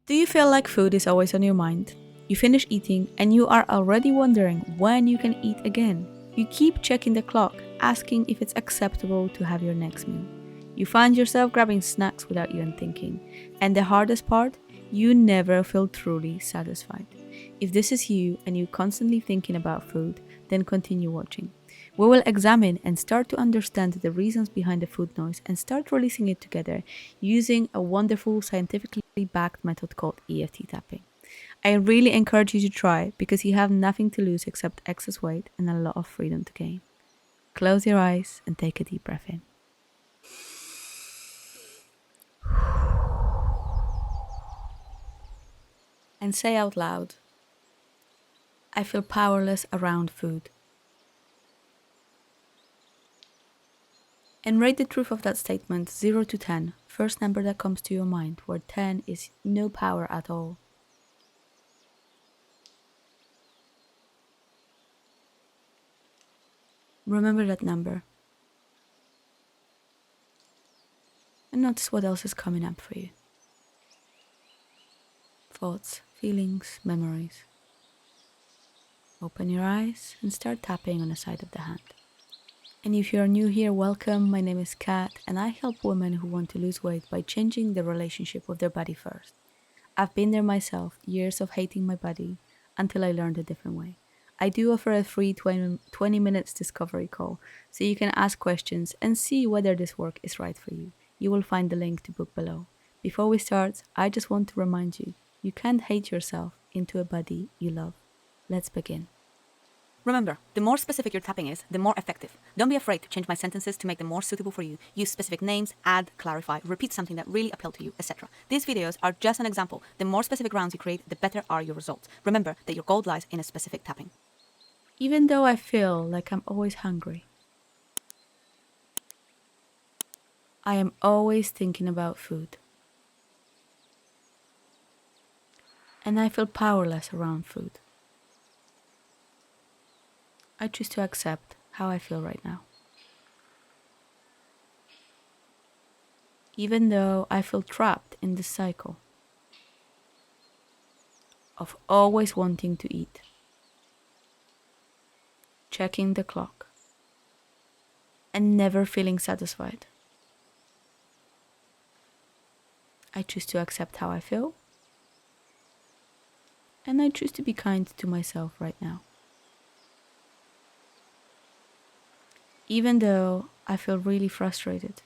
Do you feel like food is always on your mind? You finish eating and you are already wondering when you can eat again. You keep checking the clock, asking if it's acceptable to have your next meal. You find yourself grabbing snacks without even thinking. And the hardest part, you never feel truly satisfied. If this is you and you're constantly thinking about food, then continue watching. We will examine and start to understand the reasons behind the food noise and start releasing it together using a wonderful scientifically backed method called EFT Tapping. I really encourage you to try because you have nothing to lose except excess weight and a lot of freedom to gain. Close your eyes and take a deep breath in. And say out loud, I feel powerless around food. And rate the truth of that statement 0 to 10, first number that comes to your mind, where 10 is no power at all. Remember that number. And notice what else is coming up for you. Thoughts, feelings, memories. Open your eyes and start tapping on the side of the hand. And if you are new here, welcome. My name is Kat and I help women who want to lose weight by changing their relationship with their body first. I've been there myself, years of hating my body until I learned a different way. I do offer a free 20 minutes discovery call so you can ask questions and see whether this work is right for you. You will find the link to book below. Before we start, I just want to remind you, you can't hate yourself into a body you love. Let's begin. Remember, the more specific your tapping is, the more effective. Don't be afraid to change my sentences to make them more suitable for you. Use specific names, add, clarify, repeat something that really appealed to you, etc. These videos are just an example. The more specific rounds you create, the better are your results. Remember that your gold lies in a specific tapping. Even though I feel like I'm always hungry, I am always thinking about food. And I feel powerless around food. I choose to accept how I feel right now. Even though I feel trapped in this cycle of always wanting to eat, checking the clock, and never feeling satisfied. I choose to accept how I feel, and I choose to be kind to myself right now. Even though I feel really frustrated,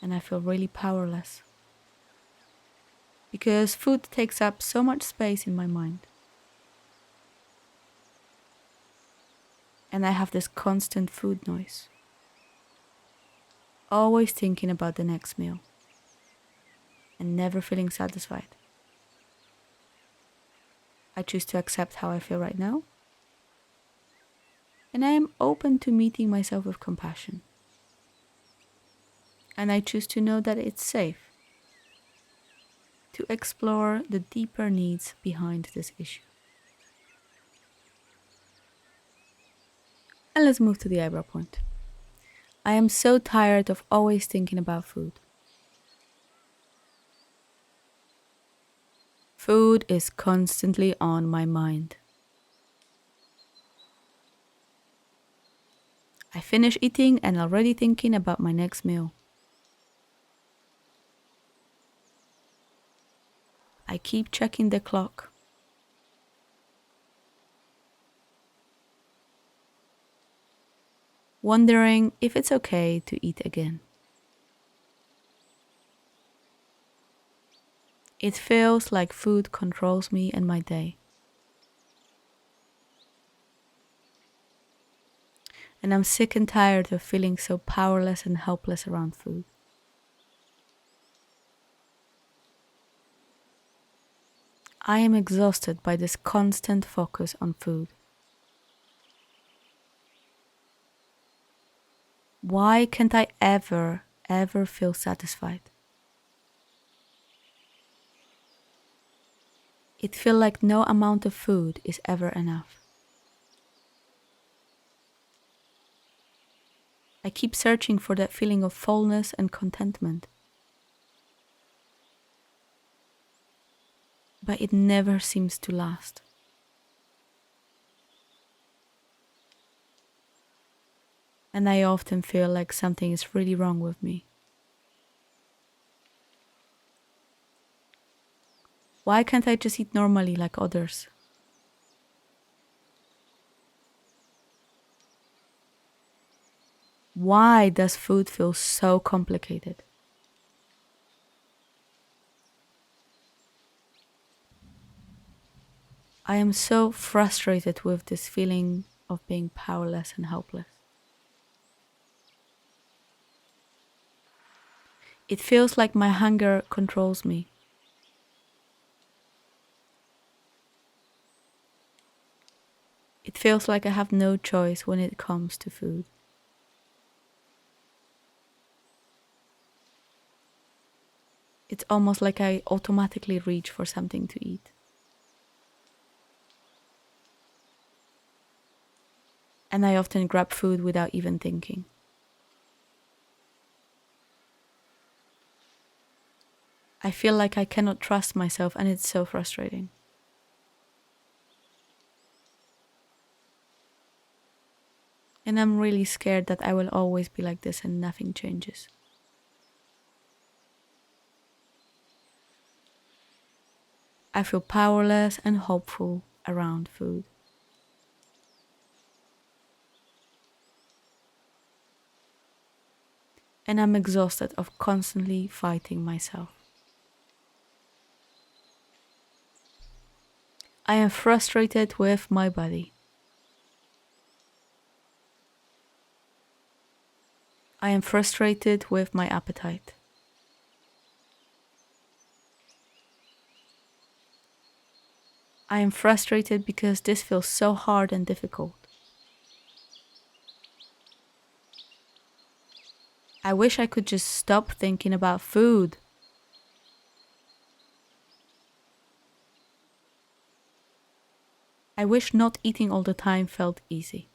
and I feel really powerless, because food takes up so much space in my mind. And I have this constant food noise, always thinking about the next meal, and never feeling satisfied. I choose to accept how I feel right now, and I am open to meeting myself with compassion. And I choose to know that it's safe to explore the deeper needs behind this issue. And let's move to the eyebrow point. I am so tired of always thinking about food. Food is constantly on my mind. I finish eating and already thinking about my next meal. I keep checking the clock. Wondering if it's okay to eat again. It feels like food controls me and my day. And I'm sick and tired of feeling so powerless and helpless around food. I am exhausted by this constant focus on food. Why can't I ever feel satisfied? It feels like no amount of food is ever enough. I keep searching for that feeling of fullness and contentment. but it never seems to last. And I often feel like something is really wrong with me. Why can't I just eat normally like others? Why does food feel so complicated? I am so frustrated with this feeling of being powerless and helpless. It feels like my hunger controls me. It feels like I have no choice when it comes to food. It's almost like I automatically reach for something to eat. And I often grab food without even thinking. I feel like I cannot trust myself, and it's so frustrating. And I'm really scared that I will always be like this and nothing changes. I feel powerless and hopeful around food. And I'm exhausted of constantly fighting myself. I am frustrated with my body. I am frustrated with my appetite. I am frustrated because this feels so hard and difficult. I wish I could just stop thinking about food. I wish not eating all the time felt easy.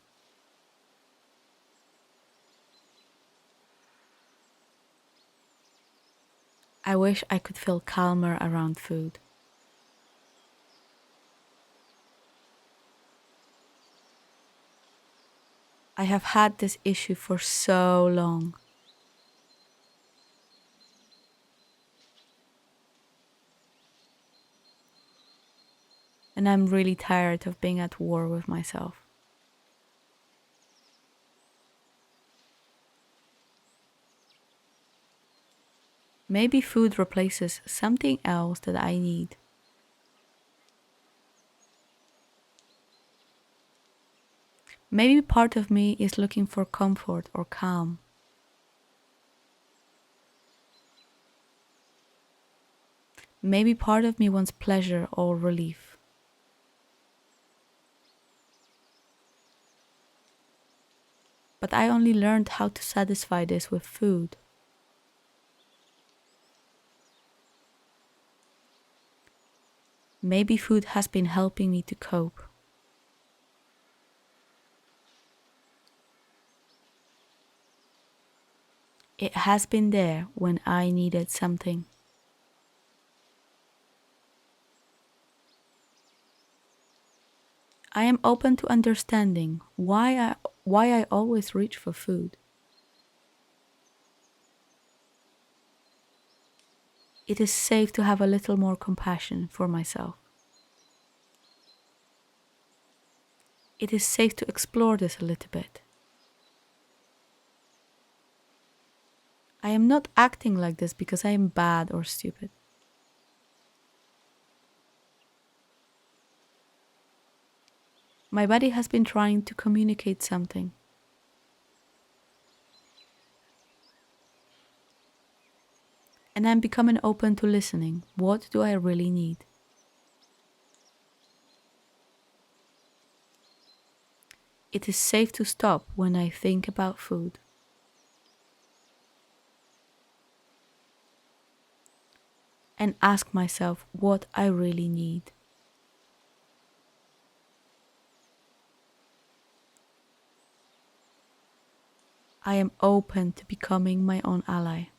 I wish I could feel calmer around food. I have had this issue for so long. And I'm really tired of being at war with myself. Maybe food replaces something else that I need. Maybe part of me is looking for comfort or calm. Maybe part of me wants pleasure or relief. But I only learned how to satisfy this with food. Maybe food has been helping me to cope. It has been there when I needed something. I am open to understanding why I always reach for food. It is safe to have a little more compassion for myself. It is safe to explore this a little bit. I am not acting like this because I am bad or stupid. My body has been trying to communicate something. And I'm becoming open to listening. What do I really need? It is safe to stop when I think about food. And ask myself what I really need. I am open to becoming my own ally.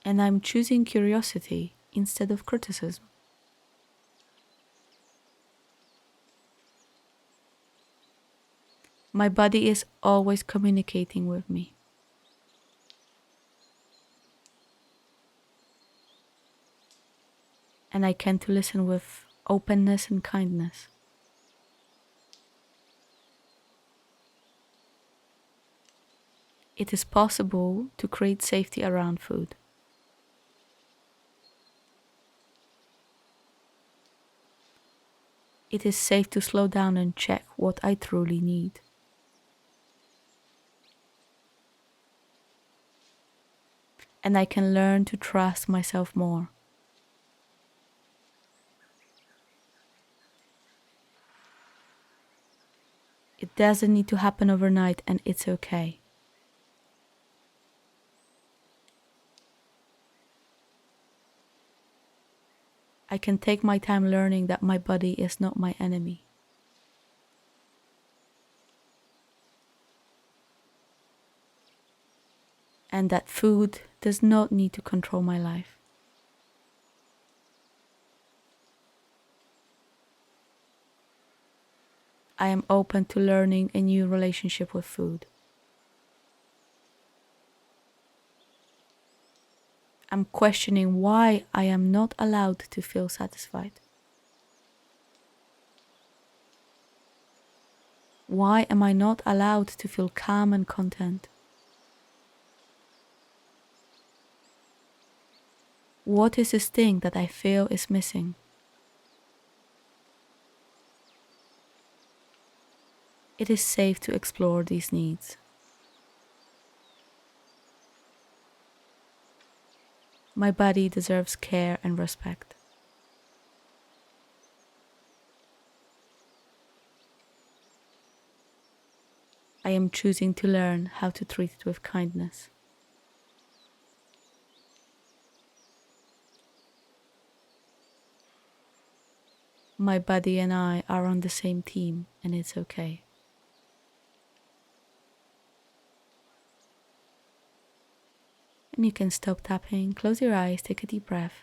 And I'm choosing curiosity instead of criticism. My body is always communicating with me. And I can to listen with openness and kindness. It is possible to create safety around food. It is safe to slow down and check what I truly need. And I can learn to trust myself more. It doesn't need to happen overnight, and it's okay. I can take my time learning that my body is not my enemy. And that food does not need to control my life. I am open to learning a new relationship with food. I'm questioning why I am not allowed to feel satisfied. Why am I not allowed to feel calm and content? What is this thing that I feel is missing? It is safe to explore these needs. My body deserves care and respect. I am choosing to learn how to treat it with kindness. My body and I are on the same team, and it's okay. And you can stop tapping, close your eyes, take a deep breath.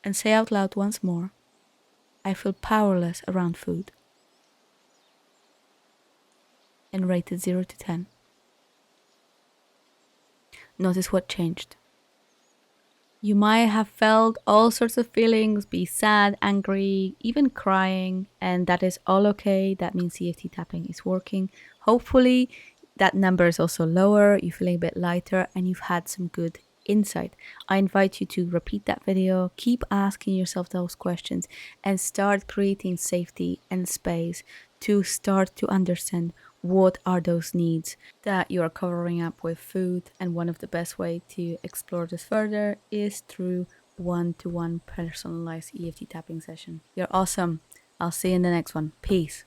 And say out loud once more, I feel powerless around food. And rate it 0 to 10. Notice what changed. You might have felt all sorts of feelings, be sad, angry, even crying, and that is all okay. That means EFT tapping is working. Hopefully that number is also lower, you're feeling a bit lighter, and you've had some good insight. I invite you to repeat that video, keep asking yourself those questions, and start creating safety and space to start to understand what are those needs that you are covering up with food. And one of the best way to explore this further is through one-to-one personalized EFT tapping session. You're awesome. I'll see you in the next one. Peace.